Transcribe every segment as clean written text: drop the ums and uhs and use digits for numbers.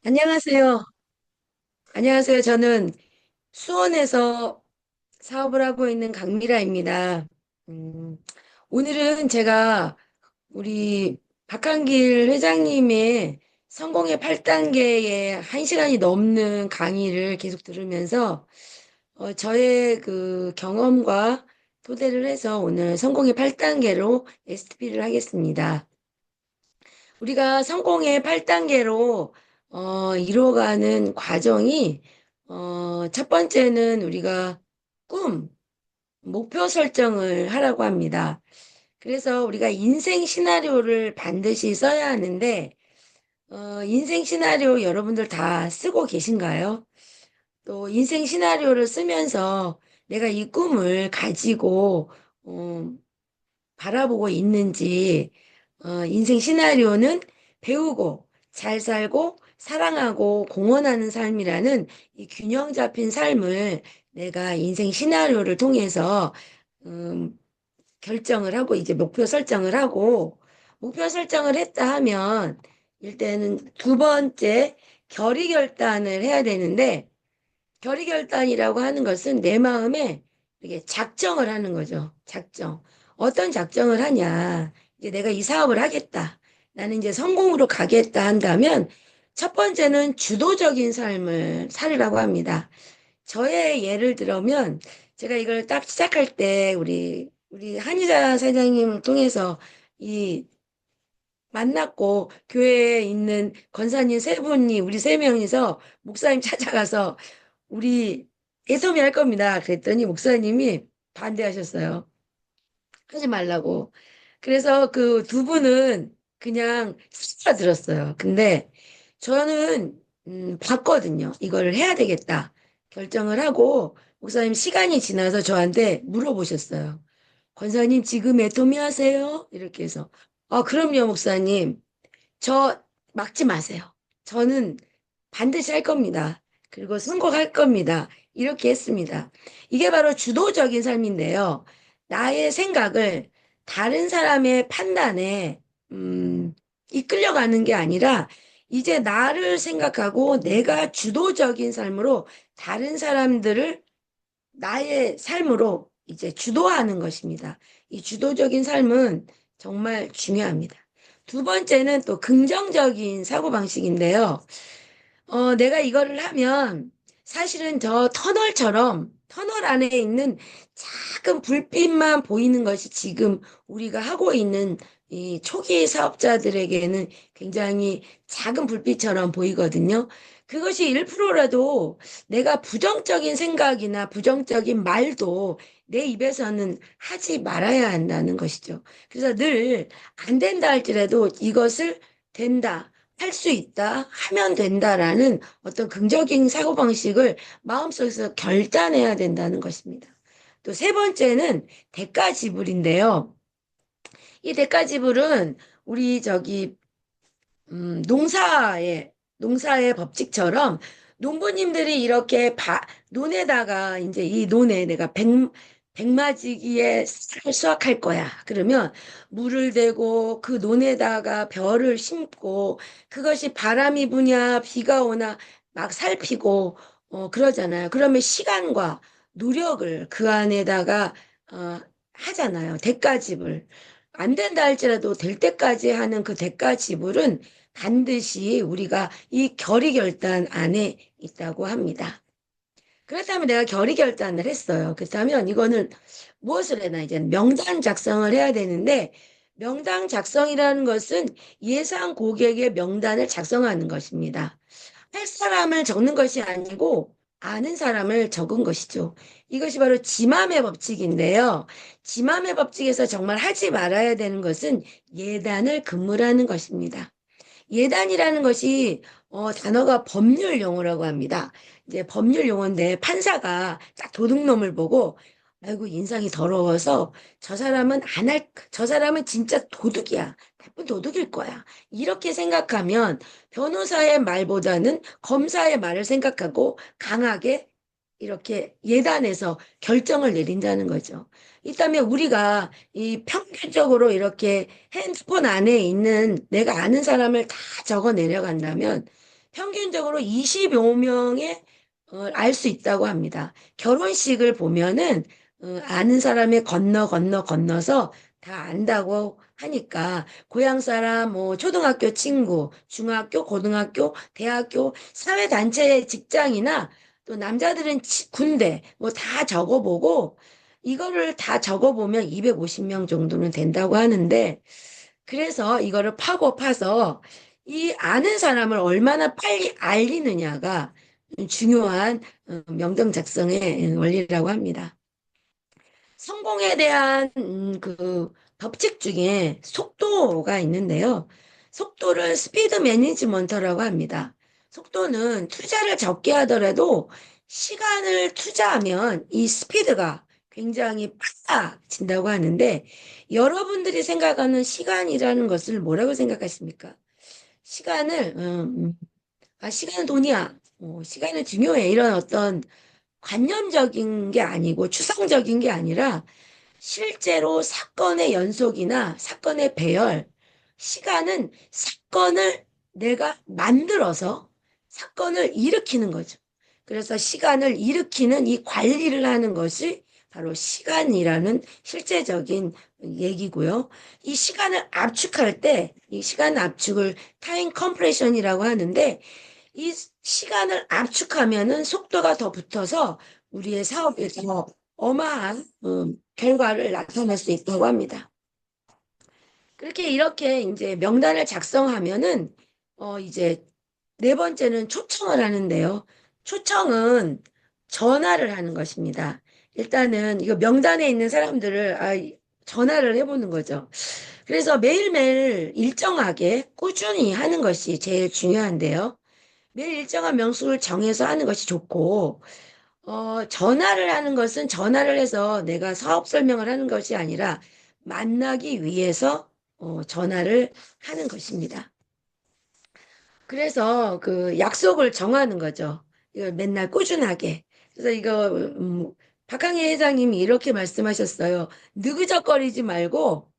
안녕하세요. 안녕하세요. 저는 수원에서 사업을 하고 있는 강미라입니다. 음, 오늘은 제가 우리 박한길 회장님의 성공의 8단계의 1시간이 넘는 강의를 계속 들으면서 저의 그 경험과 토대를 해서 오늘 성공의 8단계로 STP를 하겠습니다. 우리가 성공의 8단계로 이뤄가는 과정이 첫 번째는 우리가 꿈, 목표 설정을 하라고 합니다. 그래서 우리가 인생 시나리오를 반드시 써야 하는데 인생 시나리오 여러분들 다 쓰고 계신가요? 또 인생 시나리오를 쓰면서 내가 이 꿈을 가지고 어, 바라보고 있는지, 인생 시나리오는 배우고 잘 살고 사랑하고 공헌하는 삶이라는 이 균형 잡힌 삶을 내가 인생 시나리오를 통해서 음, 결정을 하고 이제 목표 설정을 하고 목표 설정을 했다 하면 일단은 두 번째 결의 결단을 해야 되는데 결의결단이라고 하는 것은 내 마음에 이렇게 작정을 하는 거죠. 작정. 어떤 작정을 하냐. 이제 내가 이 사업을 하겠다. 나는 이제 성공으로 가겠다 한다면 첫 번째는 주도적인 삶을 살으라고 합니다. 저의 예를 들면 제가 이걸 딱 시작할 때 우리 한의사 사장님을 통해서 이 만났고 교회에 있는 권사님 세 분이 우리 세 명이서 목사님 찾아가서 우리 예소미 할 겁니다. 그랬더니 목사님이 반대하셨어요. 하지 말라고. 그래서 그 두 분은 그냥 스쳐들었어요. 근데 저는 봤거든요. 이걸 해야 되겠다. 결정을 하고 목사님 시간이 지나서 저한테 물어보셨어요. 권사님 지금 애토미 하세요? 이렇게 해서 그럼요 목사님. 저 막지 마세요. 저는 반드시 할 겁니다. 그리고 선곡할 겁니다. 이렇게 했습니다. 이게 바로 주도적인 삶인데요. 나의 생각을 다른 사람의 판단에 이끌려가는 게 아니라 이제 나를 생각하고 내가 주도적인 삶으로 다른 사람들을 나의 삶으로 이제 주도하는 것입니다. 이 주도적인 삶은 정말 중요합니다. 두 번째는 또 긍정적인 사고방식인데요. 내가 이거를 하면 사실은 저 터널 안에 있는 작은 불빛만 보이는 것이 지금 우리가 하고 있는 이 초기 사업자들에게는 굉장히 작은 불빛처럼 보이거든요. 그것이 1%라도 내가 부정적인 생각이나 부정적인 말도 내 입에서는 하지 말아야 한다는 것이죠. 그래서 늘 안 된다 할지라도 이것을 된다. 할 수 있다, 하면 된다라는 어떤 긍정적인 사고방식을 마음속에서 결단해야 된다는 것입니다. 또 세 번째는 대가 지불인데요. 이 대가 지불은 우리 농사의 법칙처럼 농부님들이 이렇게 논에다가 이제 이 논에 내가 백마지기에 쌀 수확할 거야. 그러면 물을 대고 그 논에다가 벼를 심고 그것이 바람이 부냐 비가 오나 막 살피고 그러잖아요. 그러면 시간과 노력을 그 안에다가 어, 하잖아요. 대가 지불. 안 된다 할지라도 될 때까지 하는 그 대가 지불은 반드시 우리가 이 결의 결단 안에 있다고 합니다. 그렇다면 내가 결의 결단을 했어요. 그렇다면 이거는 무엇을 해나 이제 명단 작성을 해야 되는데 명단 작성이라는 것은 예상 고객의 명단을 작성하는 것입니다. 할 사람을 적는 것이 아니고 아는 사람을 적은 것이죠. 이것이 바로 지맘의 법칙인데요. 지맘의 법칙에서 정말 하지 말아야 되는 것은 예단을 금물하는 것입니다. 예단이라는 것이 단어가 법률 용어라고 합니다. 이제 법률 용어인데 판사가 딱 도둑놈을 보고 아이고 인상이 더러워서 저 사람은 진짜 도둑이야. 나쁜 도둑일 거야. 이렇게 생각하면 변호사의 말보다는 검사의 말을 생각하고 강하게 이렇게 예단해서 결정을 내린다는 거죠. 있다면 우리가 이 평균적으로 이렇게 핸드폰 안에 있는 내가 아는 사람을 다 적어 내려간다면 평균적으로 25명에 알 수 있다고 합니다. 결혼식을 보면은 아는 사람의 건너서 다 안다고 하니까 고향 사람, 뭐 초등학교 친구, 중학교, 고등학교, 대학교, 사회단체 직장이나 또 남자들은 군대 뭐 다 적어보고 이거를 다 적어보면 250명 정도는 된다고 하는데 그래서 이거를 파서 이 아는 사람을 얼마나 빨리 알리느냐가 중요한 명령 작성의 원리라고 합니다. 성공에 대한 그 법칙 중에 속도가 있는데요. 속도를 스피드 매니지먼트라고 합니다. 속도는 투자를 적게 하더라도 시간을 투자하면 이 스피드가 굉장히 빨라진다고 하는데 여러분들이 생각하는 시간이라는 것을 뭐라고 생각하십니까? 시간을 시간은 돈이야. 시간은 중요해. 이런 어떤 관념적인 게 아니고 추상적인 게 아니라 실제로 사건의 연속이나 사건의 배열, 시간은 사건을 내가 만들어서 사건을 일으키는 거죠. 그래서 시간을 일으키는 이 관리를 하는 것이 바로 시간이라는 실제적인 얘기고요. 이 시간을 압축할 때, 이 시간 압축을 타임 컴프레션이라고 하는데, 이 시간을 압축하면은 속도가 더 붙어서 우리의 사업에 더 어마한 결과를 나타낼 수 있다고 합니다. 그렇게 이렇게 이제 명단을 작성하면은 이제 네 번째는 초청을 하는데요. 초청은 전화를 하는 것입니다. 일단은 이거 명단에 있는 사람들을 전화를 해보는 거죠. 그래서 매일매일 일정하게 꾸준히 하는 것이 제일 중요한데요. 매일 일정한 명수를 정해서 하는 것이 좋고, 전화를 하는 것은 전화를 해서 내가 사업 설명을 하는 것이 아니라 만나기 위해서 전화를 하는 것입니다. 그래서 그 약속을 정하는 거죠. 이걸 맨날 꾸준하게. 그래서 이거, 박항해 회장님이 이렇게 말씀하셨어요. 느그적거리지 말고,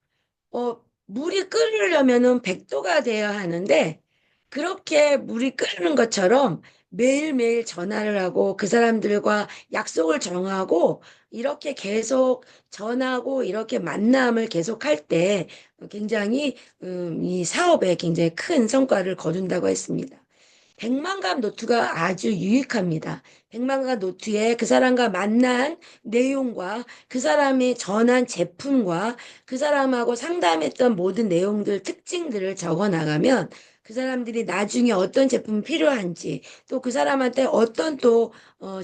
물이 끓으려면은 100도가 돼야 하는데, 그렇게 물이 끓는 것처럼 매일매일 전화를 하고 그 사람들과 약속을 정하고 이렇게 계속 전하고 이렇게 만남을 계속할 때 굉장히 이 사업에 굉장히 큰 성과를 거둔다고 했습니다. 백만갑 노트가 아주 유익합니다. 백만갑 노트에 그 사람과 만난 내용과 그 사람이 전한 제품과 그 사람하고 상담했던 모든 내용들, 특징들을 적어 나가면 그 사람들이 나중에 어떤 제품이 필요한지 또 그 사람한테 어떤 또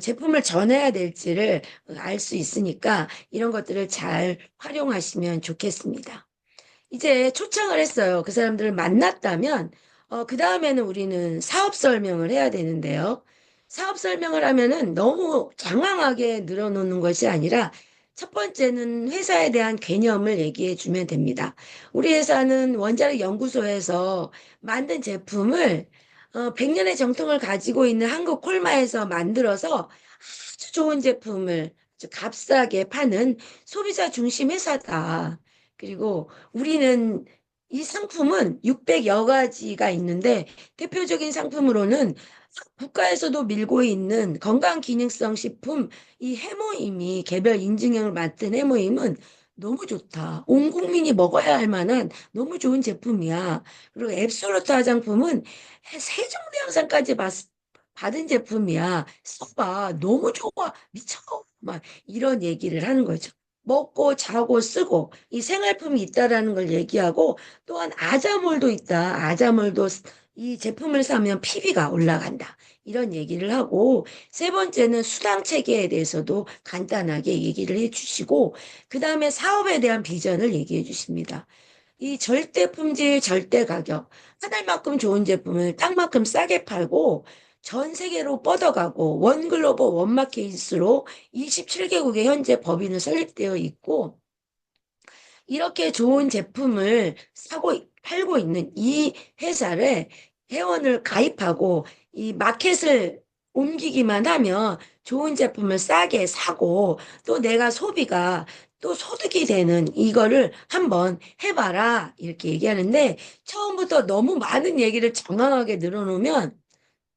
제품을 전해야 될지를 알 수 있으니까 이런 것들을 잘 활용하시면 좋겠습니다. 이제 초청을 했어요. 그 사람들을 만났다면, 그 다음에는 우리는 사업 설명을 해야 되는데요. 사업 설명을 하면은 너무 장황하게 늘어놓는 것이 아니라 첫 번째는 회사에 대한 개념을 얘기해 주면 됩니다. 우리 회사는 원자력 연구소에서 만든 제품을 100년의 정통을 가지고 있는 한국 콜마에서 만들어서 아주 좋은 제품을 아주 값싸게 파는 소비자 중심 회사다. 그리고 우리는 이 상품은 600여 가지가 있는데 대표적인 상품으로는 국가에서도 밀고 있는 건강기능성 식품 이 해모임이 개별 인증형을 맡은 해모임은 너무 좋다. 온 국민이 먹어야 할 만한 너무 좋은 제품이야. 그리고 앱솔루트 화장품은 세종대왕상까지 받은 제품이야. 써봐. 너무 좋아. 미쳐. 막 이런 얘기를 하는 거죠. 먹고 자고 쓰고 이 생활품이 있다라는 걸 얘기하고 또한 아자몰도 있다. 아자몰도 이 제품을 사면 PB가 올라간다. 이런 얘기를 하고 세 번째는 수당 체계에 대해서도 간단하게 얘기를 해주시고 그 다음에 사업에 대한 비전을 얘기해 주십니다. 이 절대 품질, 절대 가격. 한 알만큼 좋은 제품을 땅만큼 싸게 팔고 전 세계로 뻗어가고 원글로벌 원마켓으로 27개국에 현재 법인을 설립되어 있고 이렇게 좋은 제품을 팔고 있는 이 회사를 회원을 가입하고 이 마켓을 옮기기만 하면 좋은 제품을 싸게 사고 또 내가 소비가 또 소득이 되는 이거를 한번 해봐라. 이렇게 얘기하는데 처음부터 너무 많은 얘기를 장황하게 늘어놓으면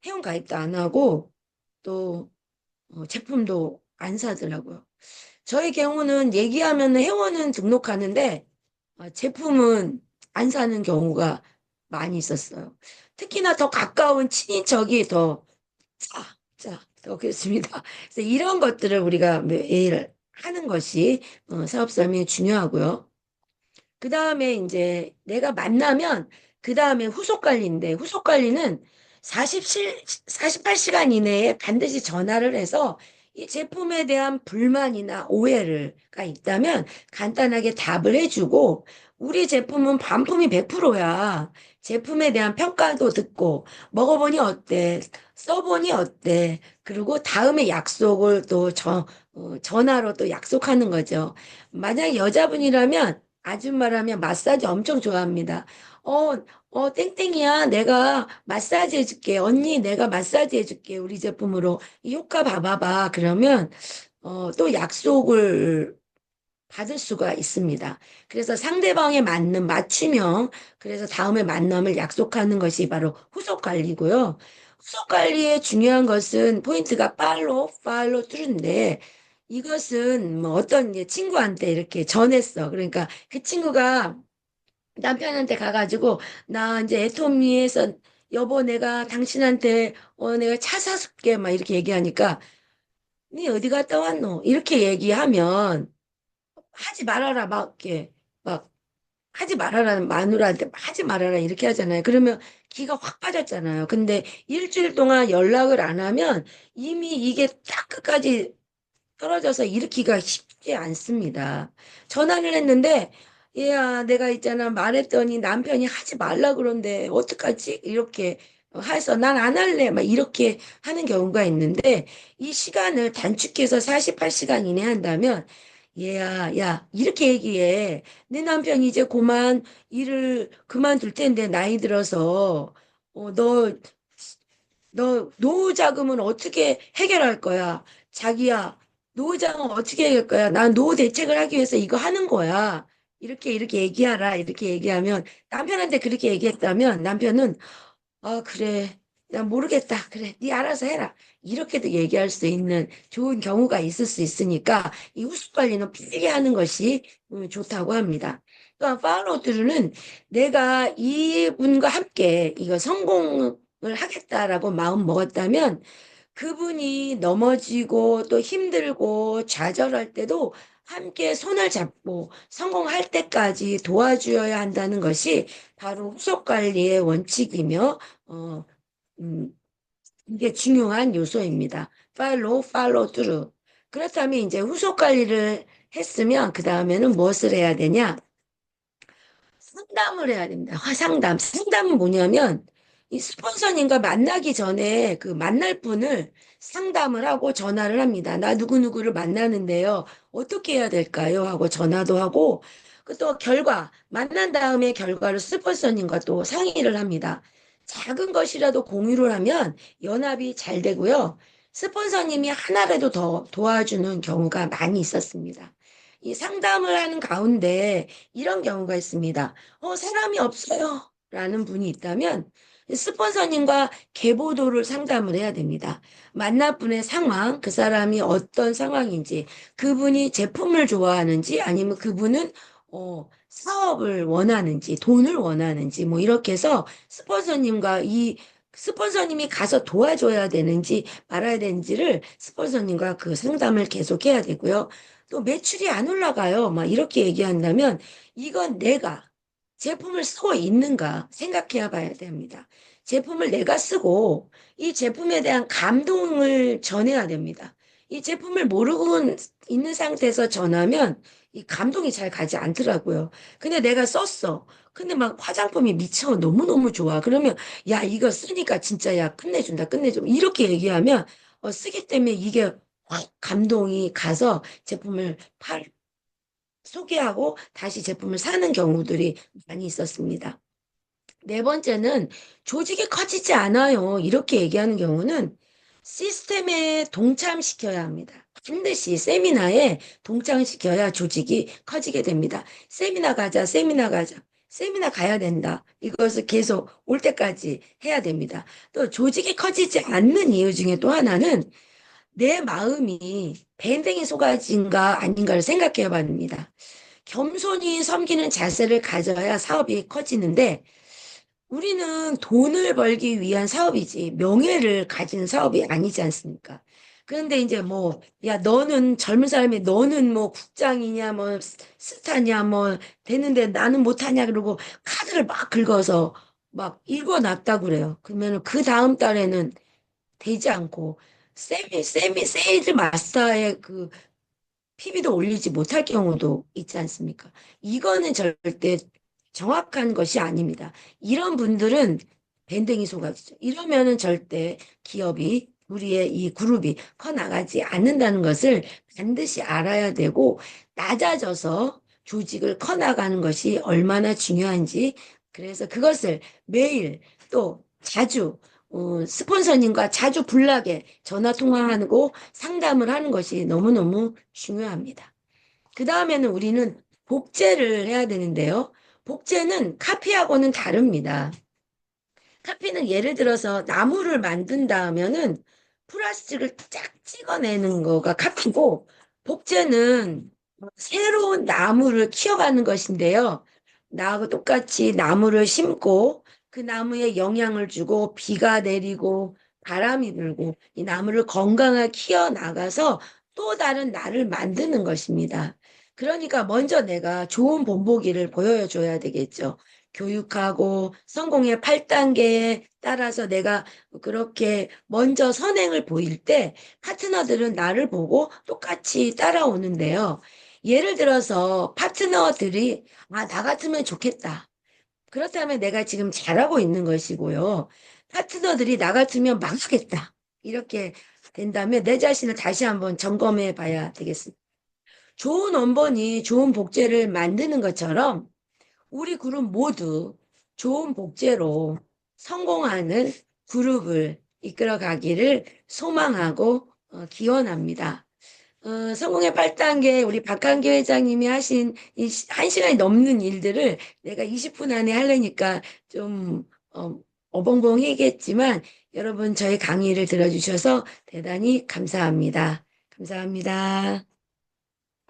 회원 가입도 안 하고 또 제품도 안 사더라고요. 저희 경우는 얘기하면 회원은 등록하는데 제품은 안 사는 경우가 많이 있었어요. 특히나 더 가까운 친인척이 더 더 그렇습니다. 그래서 이런 것들을 우리가 매일 하는 것이 사업 삶이 중요하고요. 그 다음에 이제 내가 만나면 그 다음에 후속 관리인데 후속 관리는 48시간 이내에 반드시 전화를 해서 이 제품에 대한 불만이나 오해가 있다면 간단하게 답을 해주고 우리 제품은 반품이 100%야. 제품에 대한 평가도 듣고 먹어보니 어때? 써보니 어때? 그리고 다음에 약속을 또 전화로 또 약속하는 거죠. 만약 여자분이라면 아줌마라면 마사지 엄청 좋아합니다. 어, 땡땡이야. 내가 마사지 해줄게. 언니, 내가 마사지 해줄게. 우리 제품으로. 이 효과 봐봐봐. 그러면, 또 약속을 받을 수가 있습니다. 그래서 상대방에 맞는 맞춤형, 그래서 다음에 만남을 약속하는 것이 바로 후속 관리고요. 후속 관리의 중요한 것은 포인트가 팔로우 뚜루인데, 이것은 뭐 어떤 이제 친구한테 이렇게 전했어. 그러니까 그 친구가 남편한테 가가지고 나 이제 애터미에서 여보 내가 당신한테 내가 차 사줄게 막 이렇게 얘기하니까 니 어디 갔다 왔노? 이렇게 얘기하면 하지 말아라 막 이렇게 막 하지 말아라 마누라한테 하지 말아라 이렇게 하잖아요. 그러면 기가 확 빠졌잖아요. 근데 일주일 동안 연락을 안 하면 이미 이게 딱 끝까지 떨어져서 일으키기가 쉽지 않습니다. 전화를 했는데, 얘야, 내가 있잖아, 말했더니 남편이 하지 말라 그런데, 어떡하지? 이렇게 해서 난 안 할래. 막 이렇게 하는 경우가 있는데, 이 시간을 단축해서 48시간 이내 한다면, 얘야, 야, 이렇게 얘기해. 내 남편이 이제 그만 일을 그만둘 텐데, 나이 들어서, 너 노후 자금은 어떻게 해결할 거야? 자기야, 노후 자금 어떻게 해결할 거야? 난 노후 대책을 하기 위해서 이거 하는 거야. 이렇게 얘기하라. 이렇게 얘기하면 남편한테 그렇게 얘기했다면 남편은 그래. 난 모르겠다. 그래. 네 알아서 해라. 이렇게도 얘기할 수 있는 좋은 경우가 있을 수 있으니까 이 후속 관리는 필히 하는 것이 좋다고 합니다. 또한 팔로우드루는 내가 이분과 함께 이거 성공을 하겠다라고 마음 먹었다면 그분이 넘어지고 또 힘들고 좌절할 때도 함께 손을 잡고 성공할 때까지 도와주어야 한다는 것이 바로 후속 관리의 원칙이며, 어, 음, 이게 중요한 요소입니다. follow through. 그렇다면 이제 후속 관리를 했으면 그 다음에는 무엇을 해야 되냐? 상담을 해야 됩니다. 화상담. 상담은 뭐냐면, 이 스폰서님과 만나기 전에 그 만날 분을 상담을 하고 전화를 합니다. 나 누구누구를 만나는데요. 어떻게 해야 될까요? 하고 전화도 하고, 그 또 만난 다음에 결과를 스폰서님과 또 상의를 합니다. 작은 것이라도 공유를 하면 연합이 잘 되고요. 스폰서님이 하나라도 더 도와주는 경우가 많이 있었습니다. 이 상담을 하는 가운데 이런 경우가 있습니다. 사람이 없어요. 라는 분이 있다면 스폰서님과 계보도를 상담을 해야 됩니다. 만날 분의 상황, 그 사람이 어떤 상황인지, 그분이 제품을 좋아하는지, 아니면 그분은 사업을 원하는지, 돈을 원하는지, 뭐 이렇게 해서 스폰서님과 이 스폰서님이 가서 도와줘야 되는지 말아야 되는지를 스폰서님과 그 상담을 계속해야 되고요. 또 매출이 안 올라가요. 막 이렇게 얘기한다면 이건 내가 제품을 쓰고 있는가 생각해 봐야 됩니다. 제품을 내가 쓰고 이 제품에 대한 감동을 전해야 됩니다. 이 제품을 모르고 있는 상태에서 전하면 이 감동이 잘 가지 않더라고요. 근데 내가 썼어. 근데 막 화장품이 미쳐. 너무너무 좋아. 그러면 야, 이거 쓰니까 진짜 야, 끝내준다, 끝내줘. 이렇게 얘기하면 쓰기 때문에 이게 확 감동이 가서 제품을 소개하고 다시 제품을 사는 경우들이 많이 있었습니다. 네 번째는 조직이 커지지 않아요. 이렇게 얘기하는 경우는 시스템에 동참시켜야 합니다. 반드시 세미나에 동참시켜야 조직이 커지게 됩니다. 세미나 가자, 세미나 가자. 세미나 가야 된다. 이것을 계속 올 때까지 해야 됩니다. 또 조직이 커지지 않는 이유 중에 또 하나는 내 마음이 밴댕이 소가지인가 아닌가를 생각해 봐야 됩니다. 겸손히 섬기는 자세를 가져야 사업이 커지는데 우리는 돈을 벌기 위한 사업이지 명예를 가진 사업이 아니지 않습니까? 그런데 이제 뭐, 야, 너는 젊은 사람이 너는 뭐 국장이냐, 뭐 스타냐, 뭐 되는데 나는 못하냐, 그러고 카드를 막 긁어서 막 읽어놨다고 그래요. 그러면 그 다음 달에는 되지 않고 세일즈 마스터의 그 PB도 올리지 못할 경우도 있지 않습니까? 이거는 절대 정확한 것이 아닙니다. 이런 분들은 밴댕이 소각이죠. 이러면은 절대 기업이 우리의 이 그룹이 커 나가지 않는다는 것을 반드시 알아야 되고 낮아져서 조직을 커 나가는 것이 얼마나 중요한지 그래서 그것을 매일 또 자주 스폰서님과 자주 불나게 전화 통화하고 상담을 하는 것이 너무너무 중요합니다. 그 다음에는 우리는 복제를 해야 되는데요. 복제는 카피하고는 다릅니다. 카피는 예를 들어서 나무를 만든다 하면은 플라스틱을 쫙 찍어내는 거가 카피고 복제는 새로운 나무를 키워가는 것인데요. 나하고 똑같이 나무를 심고 그 나무에 영향을 주고 비가 내리고 바람이 불고 이 나무를 건강하게 키워나가서 또 다른 나를 만드는 것입니다. 그러니까 먼저 내가 좋은 본보기를 보여줘야 되겠죠. 교육하고 성공의 8단계에 따라서 내가 그렇게 먼저 선행을 보일 때 파트너들은 나를 보고 똑같이 따라오는데요. 예를 들어서 파트너들이 나 같으면 좋겠다. 그렇다면 내가 지금 잘하고 있는 것이고요. 파트너들이 나 같으면 망하겠다. 이렇게 된다면 내 자신을 다시 한번 점검해 봐야 되겠습니다. 좋은 원본이 좋은 복제를 만드는 것처럼 우리 그룹 모두 좋은 복제로 성공하는 그룹을 이끌어 가기를 소망하고 기원합니다. 성공의 8단계 우리 박한기 회장님이 하신 이 1시간이 넘는 일들을 내가 20분 안에 하려니까 좀 어벙벙이겠지만 여러분 저희 강의를 들어주셔서 대단히 감사합니다. 감사합니다.